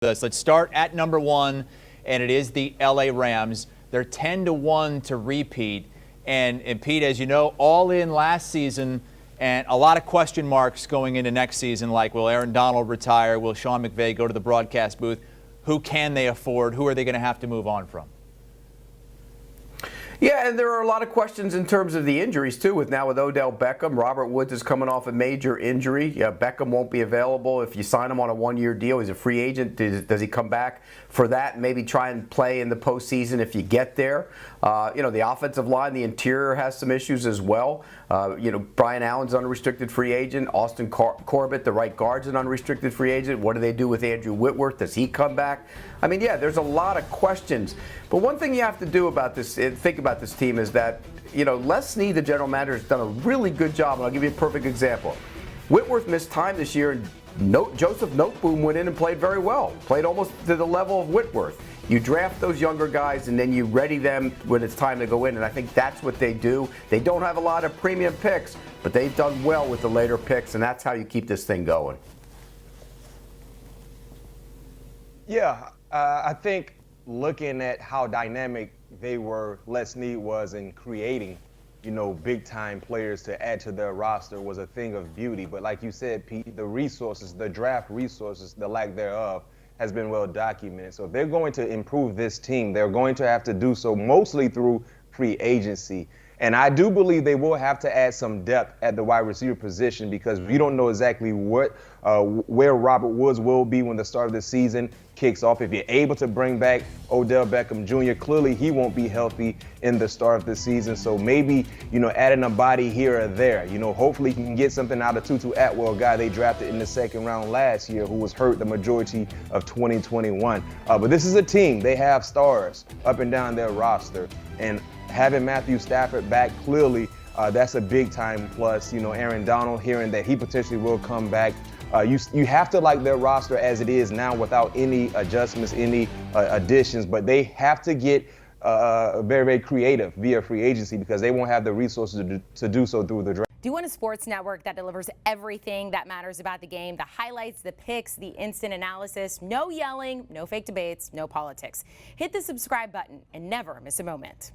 this. Let's start at number 1, and it is the LA Rams. They're 10-1 to repeat. And Pete, as you know, all in last season, and a lot of question marks going into next season, like will Aaron Donald retire? Will Sean McVay go to the broadcast booth? Who can they afford? Who are they going to have to move on from? Yeah, and there are a lot of questions in terms of the injuries, too, with Odell Beckham. Robert Woods is coming off a major injury. Yeah, Beckham won't be available. If you sign him on a one-year deal, he's a free agent. Does he come back for that and maybe try and play in the postseason if you get there? The offensive line, the interior has some issues as well. Brian Allen's an unrestricted free agent. Austin Corbett, the right guard's an unrestricted free agent. What do they do with Andrew Whitworth? Does he come back? I mean, yeah, there's a lot of questions. But one thing you have to do about this, think about this team, is that, Les Snead, the general manager, has done a really good job. And I'll give you a perfect example. Whitworth missed time this year, and Joseph Noteboom went in and played very well. Played almost to the level of Whitworth. You draft those younger guys, and then you ready them when it's time to go in. And I think that's what they do. They don't have a lot of premium picks, but they've done well with the later picks, and that's how you keep this thing going. Yeah, I think looking at how dynamic Les Snead was in creating, big-time players to add to their roster was a thing of beauty. But like you said, Pete, the resources, the draft resources, the lack thereof, has been well documented. So if they're going to improve this team, they're going to have to do so mostly through free agency. And I do believe they will have to add some depth at the wide receiver position because we don't know exactly where Robert Woods will be when the start of the season kicks off. If you're able to bring back Odell Beckham Jr., clearly he won't be healthy in the start of the season. So maybe, adding a body here or there. Hopefully he can get something out of Tutu Atwell, a guy they drafted in the second round last year who was hurt the majority of 2021. But this is a team. They have stars up and down their roster. And having Matthew Stafford back, clearly that's a big-time plus. Aaron Donald, hearing that he potentially will come back. You have to like their roster as it is now without any adjustments, any additions, but they have to get very, very creative via free agency because they won't have the resources to do so through the draft. Do you want a sports network that delivers everything that matters about the game? The highlights, the picks, the instant analysis, no yelling, no fake debates, no politics. Hit the subscribe button and never miss a moment.